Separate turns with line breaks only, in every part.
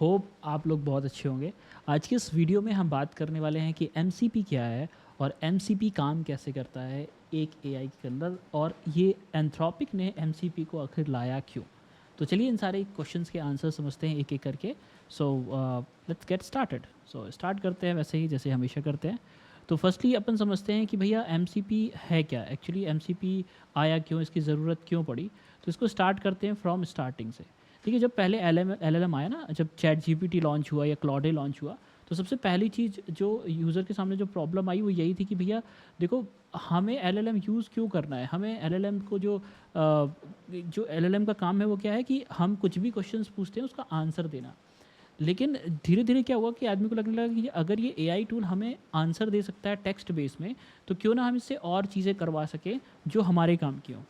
Hope आप लोग बहुत अच्छे होंगे। आज की इस वीडियो में हम बात करने वाले हैं कि एमसीपी क्या है और एमसीपी काम कैसे करता है एक एआई के अंदर, और ये एंथ्रोपिक ने एमसीपी को आखिर लाया क्यों। तो चलिए इन सारे क्वेश्चंस के आंसर समझते हैं एक एक करके। So let's get started. So start करते हैं वैसे ही जैसे हमेशा करते हैं। तो फर्स्टली अपन समझते हैं कि भैया एमसीपी है क्या, एक्चुअली एमसीपी आया क्यों, इसकी ज़रूरत क्यों पड़ी। तो इसको स्टार्ट करते हैं फ्रॉम स्टार्टिंग से। ठीक है, जब पहले एल एल एम आया ना, जब चैट जीपीटी लॉन्च हुआ या क्लॉडे लॉन्च हुआ, तो सबसे पहली चीज़ जो यूज़र के सामने जो प्रॉब्लम आई वो यही थी कि भैया देखो, हमें एलएलएम यूज़ क्यों करना है। हमें एलएलएम को जो एलएलएम का काम है वो क्या है कि हम कुछ भी क्वेश्चंस पूछते हैं उसका आंसर देना। लेकिन धीरे धीरे क्या हुआ कि आदमी को लगने लगा कि अगर ये एआई टूल हमें आंसर दे सकता है टेक्स्ट बेस में, तो क्यों ना हम इससे और चीज़ें करवा सकें जो हमारे काम की हों।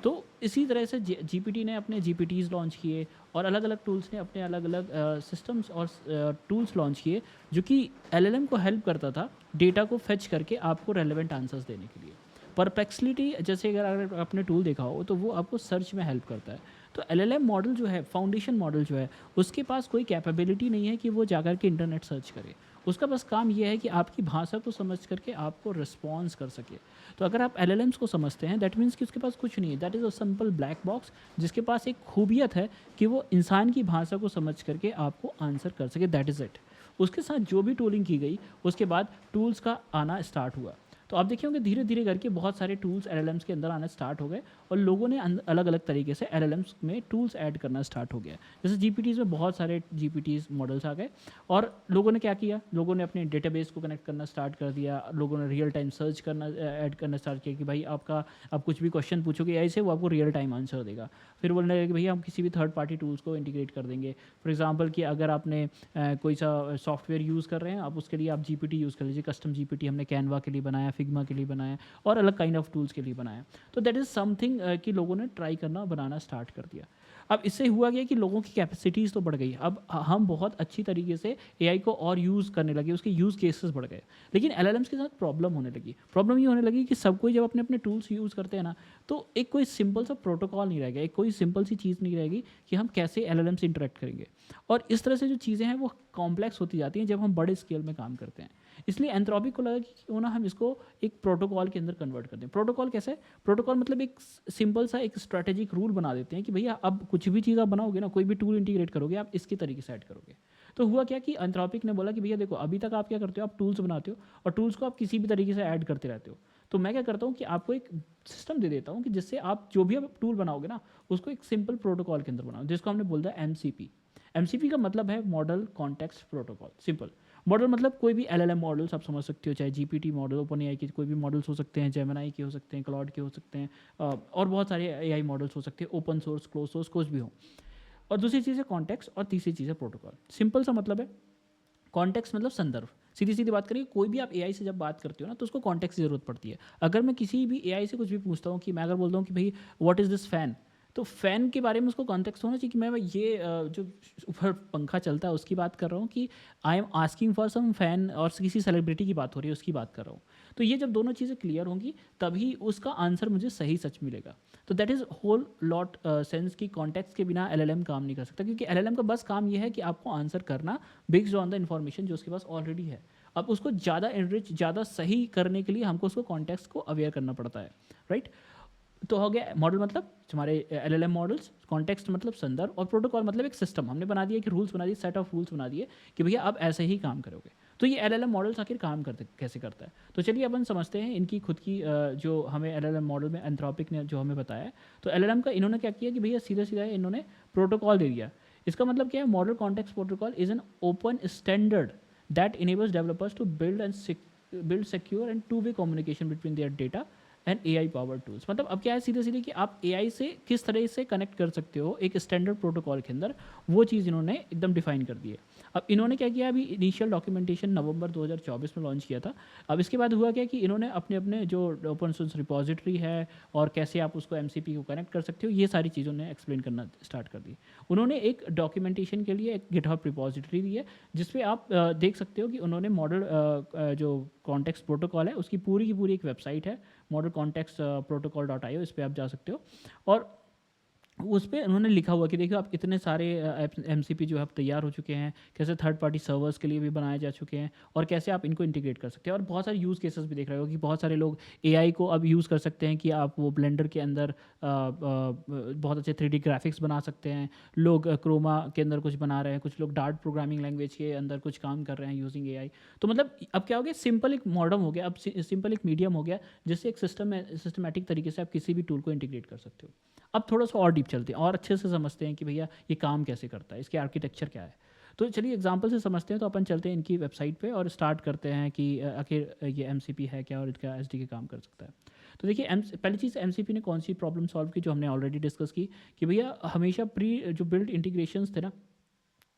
तो इसी तरह से जीपीटी ने अपने जीपीटीज़ लॉन्च किए, और अलग अलग टूल्स ने अपने अलग अलग सिस्टम्स और टूल्स लॉन्च किए जो कि एलएलएम को हेल्प करता था डेटा को फेच करके आपको रेलेवेंट आंसर्स देने के लिए। परप्लेक्सिटी जैसे अगर आपने टूल देखा हो तो वो आपको सर्च में हेल्प करता है। तो एलएलएम मॉडल जो है, फाउंडेशन मॉडल जो है, उसके पास कोई कैपेबिलिटी नहीं है कि वो जाकर के इंटरनेट सर्च करे। उसका बस काम ये है कि आपकी भाषा को समझ करके आपको रिस्पॉन्स कर सके। तो अगर आप एलएलएम्स को समझते हैं, दैट मीन्स कि उसके पास कुछ नहीं है, that is a simple black box जिसके पास एक खूबियत है कि वो इंसान की भाषा को समझ करके आपको आंसर कर सके, दैट इज़ इट। उसके साथ जो भी टूलिंग की गई, उसके बाद टूल्स का आना स्टार्ट हुआ। तो आप देखें होंगे धीरे धीरे करके बहुत सारे टूल्स एलएलएम्स के अंदर आना स्टार्ट हो गए, और लोगों ने अलग अलग तरीके से एलएलएम्स में टूल्स ऐड करना स्टार्ट हो गया। जैसे जीपीटीज़ में बहुत सारे जीपीटीज़ मॉडल्स आ गए, और लोगों ने क्या किया, लोगों ने अपने डेटाबेस को कनेक्ट करना स्टार्ट कर दिया। लोगों ने रियल टाइम सर्च करना ऐड करना स्टार्ट किया कि भाई आप कुछ भी क्वेश्चन पूछोगे ऐसे वो आपको रियल टाइम आंसर देगा। फिर बोलने लगे कि भैया हम किसी भी थर्ड पार्टी टूल्स को इंटीग्रेट कर देंगे। फॉर एग्जाम्पल कि अगर आपने कोई सा सॉफ्टवेयर यूज़ कर रहे हैं, आप उसके लिए आप जीपीटी यूज़ कर लीजिए। कस्टम जीपीटी हमने कैनवा के लिए बनाया, फिग्मा के लिए बनाया, और अलग काइंड ऑफ टूल्स के लिए बनाया। तो दैट इज़ समथिंग कि लोगों ने ट्राई करना बनाना स्टार्ट कर दिया। अब इससे हुआ क्या कि लोगों की कैपेसिटीज़ तो बढ़ गई। अब हम बहुत अच्छी तरीके से एआई को और यूज़ करने लगे, उसके यूज़ केसेस बढ़ गए। लेकिन एलएलएम्स के साथ प्रॉब्लम होने लगी। प्रॉब्लम ये होने लगी कि सब कोई जब अपने अपने टूल्स यूज़ करते हैं ना, तो एक कोई सिंपल सा प्रोटोकॉल नहीं रहेगा, एक कोई सिंपल सी चीज़ नहीं रहेगी कि हम कैसे एलएलएम से इंटरेक्ट करेंगे। और इस तरह से जो चीज़ें हैं वो कॉम्प्लेक्स होती जाती हैं जब हम बड़े स्केल में काम करते हैं। इसलिए एंथ्रोपिक को लगा कि क्यों ना हम इसको एक प्रोटोकॉल के अंदर कन्वर्ट कर दें। प्रोटोकॉल कैसे? प्रोटोकॉल मतलब एक सिंपल सा एक स्ट्रेटेजिक रूल बना देते हैं कि भैया अब कुछ भी चीज़ आप बनाओगे ना, कोई भी टूल इंटीग्रेट करोगे, आप इसके तरीके से ऐड करोगे। तो हुआ क्या कि एंथ्रोपिक ने बोला कि भैया देखो, अभी तक आप क्या करते हो, आप टूल्स बनाते हो और टूल्स को आप किसी भी तरीके से ऐड करते रहते हो। तो मैं क्या करता हूँ कि आपको एक सिस्टम दे देता हूँ कि जिससे आप जो भी आप टूल बनाओगे ना, उसको एक सिंपल प्रोटोकॉल के अंदर बनाओ, जिसको हमने बोलता है एमसीपी। एमसीपी का मतलब है model context protocol. Simple model मतलब कोई भी एलएलएम मॉडल्स आप समझ सकते हो, चाहे जीपीटी मॉडल, ओपन एआई के कोई भी मॉडल्स हो सकते हैं, जेमिनी के हो सकते हैं, क्लाउड के हो सकते हैं, और बहुत सारे एआई मॉडल्स हो सकते हैं, ओपन सोर्स, क्लोज सोर्स, कुछ भी हो। और दूसरी चीज़ है कॉन्टेक्स्ट, और तीसरी चीज़ है प्रोटोकॉल। सिंपल सा मतलब है, कॉन्टेक्स्ट मतलब संदर्भ। सीधी सीधी बात करिए, कोई भी आप एआई से जब बात करते हो ना, तो उसको कॉन्टेक्स्ट की जरूरत पड़ती है। अगर मैं किसी भी एआई से कुछ भी पूछता हूँ, कि मैं अगर बोलता हूँ कि भाई व्हाट इज़ दिस फैन, तो फ़ैन के बारे में उसको कॉन्टेक्स्ट होना चाहिए कि मैं ये जो ऊपर पंखा चलता है उसकी बात कर रहा हूँ, कि I am asking for some fan, और किसी सेलिब्रिटी की बात हो रही है उसकी बात कर रहा हूँ। तो ये जब दोनों चीज़ें क्लियर होंगी तभी उसका आंसर मुझे सही सच मिलेगा। तो that is whole lot sense कि कॉन्टेक्स्ट के बिना एलएलएम काम नहीं कर सकता, क्योंकि एलएलएम का बस काम ये है कि आपको आंसर करना बेस्ड ऑन द इन्फॉर्मेशन जो उसके पास ऑलरेडी है। अब उसको ज़्यादा एनरिच, ज़्यादा सही करने के लिए हमको उसको कॉन्टेक्स्ट को अवेयर करना पड़ता है, राइट। तो हो गया मॉडल मतलब हमारे एलएलएम मॉडल्स, कॉन्टेक्स्ट मतलब संदर्भ, और प्रोटोकॉल मतलब एक सिस्टम हमने बना दिया, कि रूल्स बना दिए, सेट ऑफ रूल्स बना दिए कि भैया अब ऐसे ही काम करोगे। तो ये एलएलएम मॉडल्स आखिर काम करते कैसे करता है, तो चलिए अपन समझते हैं इनकी खुद की जो हमें एलएलएम मॉडल में एंथ्रोपिक ने जो हमें बताया है। तो एलएलएम का इन्होंने क्या किया कि भैया सीधा सीधा इन्होंने प्रोटोकॉल दे दिया। इसका मतलब क्या है? Model context protocol is an open standard that enables developers to build secure and two-way communication between their data and AI power tools. मतलब अब क्या है, सीधे सीधे कि आप एआई से किस तरह से कनेक्ट कर सकते हो एक स्टैंडर्ड प्रोटोकॉल के अंदर, वो चीज़ इन्होंने एकदम डिफाइन कर दी है। अब इन्होंने क्या किया, अभी इनिशियल डॉक्यूमेंटेशन नवंबर 2024 में लॉन्च किया था। अब इसके बाद हुआ क्या कि इन्होंने अपने अपने जो ओपन सोर्स रिपोजिटरी है और कैसे आप उसको एमसीपी को कनेक्ट कर सकते हो, ये सारी चीज़ों ने एक्सप्लेन करना स्टार्ट कर दी। उन्होंने एक डॉक्यूमेंटेशन के लिए एक गिटहब रिपोजिटरी दी है, जिसपे आप देख सकते हो कि उन्होंने मॉडल जो कॉन्टेक्स्ट प्रोटोकॉल है उसकी पूरी की पूरी एक वेबसाइट है, मॉडल कॉन्टेक्स्ट प्रोटोकॉल .io, इस पर आप जा सकते हो। और उस पे उन्होंने लिखा हुआ कि देखिए आप इतने सारे एमसीपी जो है अब तैयार हो चुके हैं, कैसे थर्ड पार्टी सर्वर्स के लिए भी बनाए जा चुके हैं और कैसे आप इनको इंटीग्रेट कर सकते हैं। और बहुत सारे यूज़ केसेस भी देख रहे हो कि बहुत सारे लोग एआई को अब यूज़ कर सकते हैं कि आप वो ब्लेंडर के अंदर बहुत अच्छे 3D ग्राफिक्स बना सकते हैं। लोग क्रोमा के अंदर कुछ बना रहे हैं, कुछ लोग डार्ट प्रोग्रामिंग लैंग्वेज के अंदर कुछ काम कर रहे हैं यूजिंग एआई। तो मतलब अब क्या हो गया, सिंपल एक मॉडर्न हो गया, अब सिंपल एक मीडियम हो गया जिससे एक सिस्टमेटिक तरीके से आप किसी भी टूल को इंटीग्रेट कर सकते हो। अब थोड़ा सा और डीप चलते हैं और अच्छे से समझते हैं कि भैया ये काम कैसे करता है, इसके आर्किटेक्चर क्या है। तो चलिए एग्जांपल से समझते हैं। तो अपन चलते हैं इनकी वेबसाइट पे और स्टार्ट करते हैं कि आखिर ये एमसीपी है क्या और इसका एसडीके काम कर सकता है। तो देखिए पहली चीज़, एमसीपी ने कौन सी प्रॉब्लम सॉल्व की, जो हमने ऑलरेडी डिस्कस की कि भैया हमेशा प्री जो बिल्ड इंटीग्रेशंस थे ना,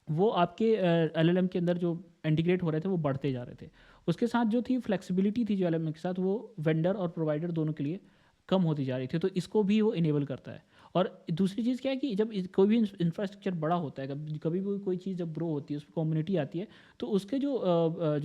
वो आपके एलएलएम के अंदर जो इंटीग्रेट हो रहे थे वो बढ़ते जा रहे थे। उसके साथ जो थी फ्लेक्सिबिलिटी थी जो एलएलएम के साथ, वो वेंडर और प्रोवाइडर दोनों के लिए कम होती जा रही थी। तो इसको भी वो इनेबल करता है। और दूसरी चीज़ क्या है कि जब कोई भी इंफ्रास्ट्रक्चर बड़ा होता है, कभी भी कोई चीज़ जब ग्रो होती है, उसमें कम्युनिटी आती है, तो उसके जो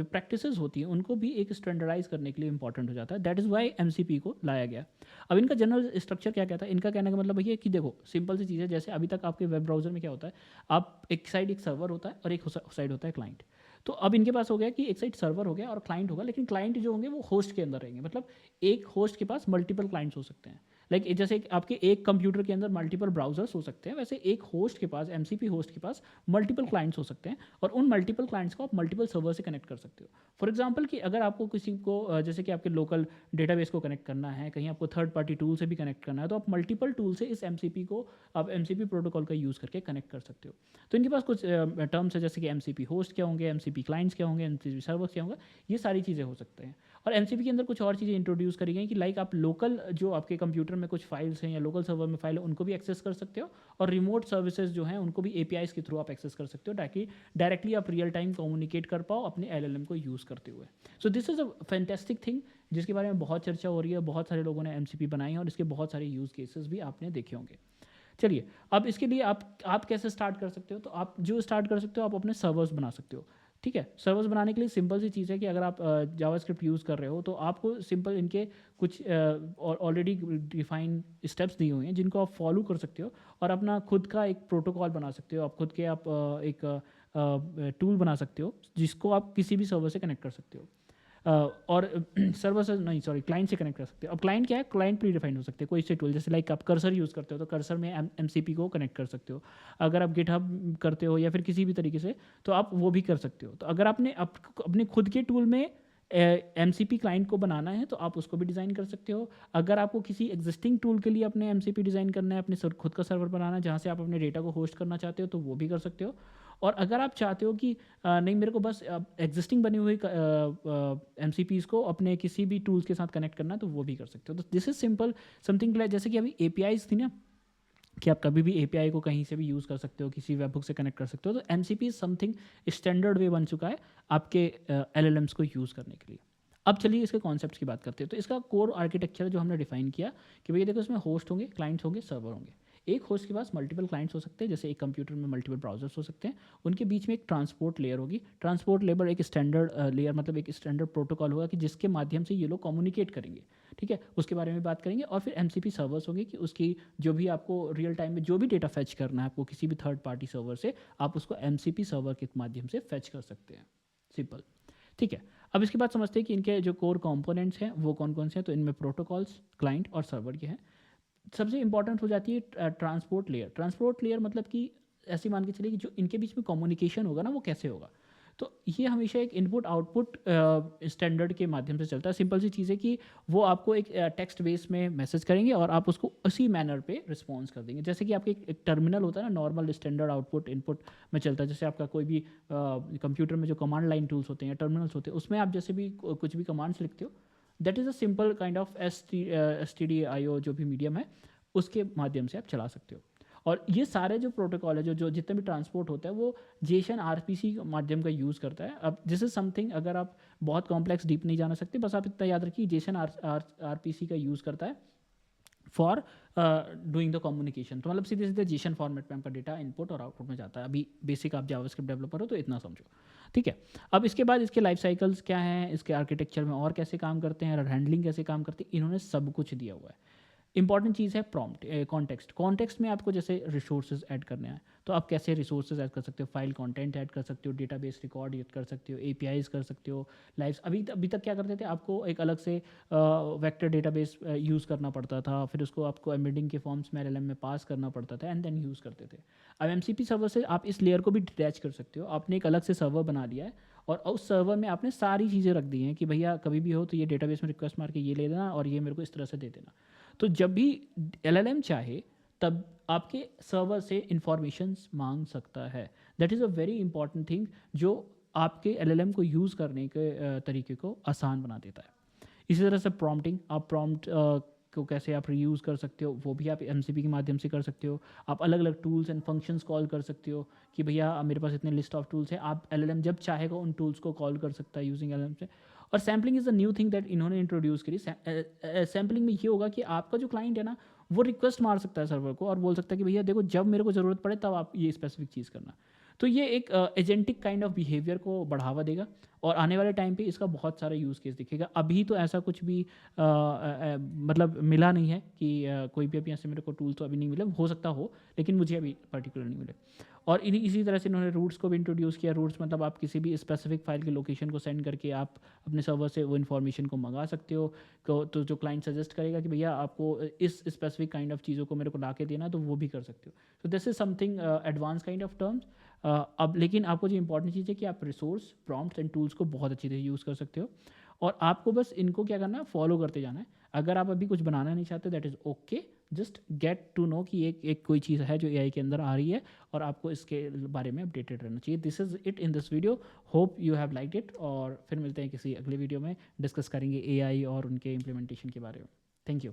प्रैक्टिसेस होती हैं उनको भी एक स्टैंडर्डाइज करने के लिए इंपॉर्टेंट हो जाता है। दैट इज़ वाई एमसीपी को लाया गया। अब इनका जनरल स्ट्रक्चर क्या कहता है, इनका कहने का मतलब भैया कि देखो सिंपल सी चीज़ है, जैसे अभी तक आपके वेब ब्राउज़र में क्या होता है, आप एक साइड एक सर्वर होता है और एक साइड होता है क्लाइंट। तो अब इनके पास हो गया कि एक साइड सर्वर हो गया और क्लाइंट होगा, लेकिन क्लाइंट जो होंगे वो होस्ट के अंदर रहेंगे। मतलब एक होस्ट के पास मल्टीपल क्लाइंट्स हो सकते हैं। लाइक जैसे आपके एक कंप्यूटर के अंदर मल्टीपल ब्राउजर्स हो सकते हैं, वैसे एक होस्ट के पास, एमसीपी होस्ट के पास मल्टीपल क्लाइंट्स हो सकते हैं और उन मल्टीपल क्लाइंट्स को आप मल्टीपल सर्वर से कनेक्ट कर सकते हो। फॉर एग्जांपल कि अगर आपको किसी को जैसे कि आपके लोकल डेटाबेस को कनेक्ट करना है, कहीं आपको थर्ड पार्टी टूल से भी कनेक्ट करना है, तो आप मल्टीपल टूल से इस एमसीपी को आप एमसीपी प्रोटोकॉल का यूज़ करके कनेक्ट कर सकते हो। तो इनके पास कुछ टर्म्स है, जैसे कि एमसीपी होस्ट क्या होंगे, एमसीपी क्लाइंट्स क्या होंगे, एमसीपी सर्वर्स क्या होंगे, ये सारी चीज़ें हो सकते हैं। और एमसीपी के अंदर कुछ और चीज़ें इंट्रोड्यूस करी गई कि लाइक आप लोकल जो आपके कंप्यूटर में कुछ फाइल्स हैं या लोकल सर्वर में फाइल है उनको भी एक्सेस कर सकते हो, और रिमोट सर्विसेज जो हैं उनको भी एपीआईज के थ्रू आप एक्सेस कर सकते हो, ताकि डायरेक्टली आप रियल टाइम कम्युनिकेट कर पाओ अपने एलएलएम को यूज़ करते हुए। So this is a fantastic thing जिसके बारे में बहुत चर्चा हो रही है, बहुत सारे लोगों ने एमसीपी बनाई है और इसके बहुत सारे यूज़ केसेस भी आपने देखे होंगे। चलिए, अब इसके लिए आप कैसे स्टार्ट कर सकते हो, तो आप जो स्टार्ट कर सकते हो, आप अपने सर्वर्स बना सकते हो। ठीक है, सर्वर्स बनाने के लिए सिंपल सी चीज़ है कि अगर आप जावास्क्रिप्ट यूज़ कर रहे हो तो आपको सिंपल इनके कुछ ऑलरेडी डिफाइन स्टेप्स दिए हुए हैं जिनको आप फॉलो कर सकते हो और अपना खुद का एक प्रोटोकॉल बना सकते हो। आप खुद के एक टूल बना सकते हो जिसको आप किसी भी सर्वर से कनेक्ट कर सकते हो। और सर्वर से नहीं, सॉरी, क्लाइंट से कनेक्ट कर सकते हो। अब क्लाइंट क्या है, क्लाइंट प्री डिफाइंड हो सकते हैं कोई से टूल, जैसे लाइक आप कर्सर यूज़ करते हो तो कर्सर में एमसीपी को कनेक्ट कर सकते हो। अगर आप गिटहब करते हो या फिर किसी भी तरीके से, तो आप वो भी कर सकते हो। तो अगर आपने अपने खुद के टूल में एमसीपी क्लाइंट को बनाना है तो आप उसको भी डिज़ाइन कर सकते हो। अगर आपको किसी एग्जिस्टिंग टूल के लिए अपने एमसीपी डिज़ाइन करना है, अपने खुद का सर्वर बनाना है जहाँ से आप अपने डेटा को होस्ट करना चाहते हो, तो वो भी कर सकते हो। और अगर आप चाहते हो कि नहीं, मेरे को बस एग्जिस्टिंग बनी हुई एमसीपीज़ को अपने किसी भी टूल्स के साथ कनेक्ट करना है, तो वो भी कर सकते हो। तो this is simple something like, जैसे कि अभी एपीआईज थी ना, कि आप कभी भी एपीआई को कहीं से भी यूज़ कर सकते हो, किसी वेबहुक से कनेक्ट कर सकते हो। तो एमसीपी इज समथिंग स्टैंडर्ड वे बन चुका है आपके एलएलएम्स को यूज़ करने के लिए। अब चलिए इसके कॉन्सेप्ट्स की बात करते हैं। तो इसका कोर आर्किटेक्चर जो हमने डिफाइन किया कि भैया देखो, इसमें होस्ट होंगे, क्लाइंट्स होंगे, सर्वर होंगे। एक होस्ट के पास मल्टीपल क्लाइंट्स हो सकते हैं, जैसे एक कंप्यूटर में मल्टीपल ब्राउजर्स हो सकते हैं। उनके बीच में एक ट्रांसपोर्ट लेयर होगी। ट्रांसपोर्ट लेयर एक स्टैंडर्ड लेयर, मतलब एक स्टैंडर्ड प्रोटोकॉल होगा कि जिसके माध्यम से ये लोग कम्युनिकेट करेंगे। ठीक है, उसके बारे में बात करेंगे। और फिर एमसीपी सर्वर्स होंगे कि उसकी जो भी आपको रियल टाइम में जो भी डेटा फेच करना है आपको किसी भी थर्ड पार्टी सर्वर से, आप उसको एमसीपी सर्वर के माध्यम से फेच कर सकते हैं। सिंपल। ठीक है, अब इसके बाद समझते हैं कि इनके जो कोर कंपोनेंट्स हैं वो कौन कौन से हैं। तो इनमें प्रोटोकॉल्स, क्लाइंट और सर्वर के हैं। सबसे इंपॉर्टेंट हो जाती है ट्रांसपोर्ट लेयर। ट्रांसपोर्ट लेयर मतलब कि ऐसी मान के चलिए कि जो इनके बीच में कम्युनिकेशन होगा ना, वो कैसे होगा। तो ये हमेशा एक इनपुट आउटपुट स्टैंडर्ड के माध्यम से चलता है। सिंपल सी चीज़ है कि वो आपको एक टेक्स्ट बेस में मैसेज करेंगे और आप उसको उसी मैनर पे रिस्पॉन्स कर देंगे। जैसे कि आपके एक टर्मिनल होता है ना, नॉर्मल स्टैंडर्ड आउटपुट इनपुट में चलता है। जैसे आपका कोई भी कंप्यूटर में जो कमांड लाइन टूल्स होते हैं, टर्मिनल्स होते हैं, उसमें आप जैसे भी कुछ भी कमांड्स लिखते हो, that is a simple kind of STDIO जो भी मीडियम है, उसके माध्यम से आप चला सकते हो। और ये सारे जो प्रोटोकॉल है, जो जितने भी ट्रांसपोर्ट होता है, वो जेसन आरपीसी माध्यम का यूज़ करता है। अब दिस इज समथिंग, अगर आप बहुत कॉम्प्लेक्स डीप नहीं जाना सकते, बस आप इतना याद रखिए जेसन आरपीसी का यूज़ करता है फॉर डूइंग द कम्युनिकेशन। तो मतलब सीधे सीधे जेसन फॉर्मेट में आपका डेटा इनपुट और आउटपुट में जाता है। अभी बेसिक आप जावास्क्रिप्ट डेवलपर हो तो इतना समझो। ठीक है, अब इसके बाद इसके लाइफ साइकिल्स क्या हैं, इसके आर्किटेक्चर में और कैसे काम करते हैं और हैंडलिंग कैसे काम करती है, इन्होंने सब कुछ दिया हुआ है। इंपॉर्टेंट चीज़ है प्रॉम्प्ट कॉन्टेक्स्ट। कॉन्टेक्स्ट में आपको जैसे रिसोर्सेज ऐड करने हैं, तो आप कैसे रिसोर्सेज ऐड कर सकते हो, फाइल कंटेंट ऐड कर सकते हो, डेटाबेस रिकॉर्ड ऐड कर सकते हो, एपीआईज कर सकते हो, लाइव्स। अभी तक क्या करते थे, आपको एक अलग से वेक्टर डेटाबेस यूज़ करना पड़ता था, फिर उसको आपको एम्बेडिंग के फॉर्म्स में एलएलएम में पास करना पड़ता था एंड देन यूज़ करते थे। अब एमसीपी सर्वर से आप इस लेयर को भी डिटैच कर सकते हो। आपने एक अलग से सर्वर बना लिया है और उस सर्वर में आपने सारी चीज़ें रख दी हैं कि भैया कभी भी हो तो ये डेटाबेस में रिक्वेस्ट मार के ये ले लेना और ये मेरे को इस तरह से दे देना। तो जब भी एलएलएम चाहे तब आपके सर्वर से इंफॉर्मेशंस मांग सकता है। That is a very important thing जो आपके एलएलएम को यूज़ करने के तरीके को आसान बना देता है। इसी तरह से प्रॉम्प्टिंग, आप प्रॉम्प्ट को कैसे आप रीयूज़ कर सकते हो, वो भी आप एमसीपी के माध्यम से कर सकते हो। आप अलग अलग टूल्स एंड फंक्शंस कॉल कर सकते हो कि भैया मेरे पास इतने लिस्ट ऑफ टूल्स है, आप एलएलएम जब चाहेगा उन टूल्स को कॉल कर सकता है यूजिंग एलएलएम से। और sampling is a new thing that इन्होंने इंट्रोड्यूस करी। सैम्पलिंग में ये होगा कि आपका जो क्लाइंट है ना, वो रिक्वेस्ट मार सकता है सर्वर को और बोल सकता है कि भैया देखो जब मेरे को ज़रूरत पड़े तब आप ये स्पेसिफिक चीज़ करना। तो ये एक एजेंटिक काइंड ऑफ बिहेवियर को बढ़ावा देगा और आने वाले टाइम पे इसका बहुत सारा यूज़ केस दिखेगा। अभी तो ऐसा कुछ भी मतलब मिला नहीं है कि कोई भी अभी ऐसे मेरे को टूल तो अभी नहीं मिले, हो सकता हो लेकिन मुझे अभी पर्टिकुलर नहीं मिले। और इसी तरह से इन्होंने रूट्स को भी इंट्रोड्यूस किया। रूट्स मतलब आप किसी भी स्पेसिफिक फाइल के लोकेशन को सेंड करके आप अपने सर्वर से वो इन्फॉर्मेशन को मंगा सकते हो। तो जो क्लाइंट सजेस्ट करेगा कि भैया आपको इस स्पेसिफिक काइंड ऑफ चीज़ों को मेरे को ला के देना, तो वो भी कर सकते हो। तो this is something advance kind of terms. अब लेकिन आपको जो इंपॉर्टेंट चीज़ है कि आप रिसोर्स, प्रॉम्प्ट्स एंड टूल्स को बहुत अच्छी तरह यूज़ कर सकते हो और आपको बस इनको क्या करना है, फॉलो करते जाना है। अगर आप अभी कुछ बनाना नहीं चाहते that is okay, just get to know कि एक कोई चीज़ है जो एआई के अंदर आ रही है और आपको इसके बारे में अपडेटेड रहना चाहिए। This is it in this video, hope you have like it. और फिर मिलते हैं किसी अगले वीडियो में, डिस्कस करेंगे एआई और उनके इम्प्लीमेंटेशन के बारे में। Thank you.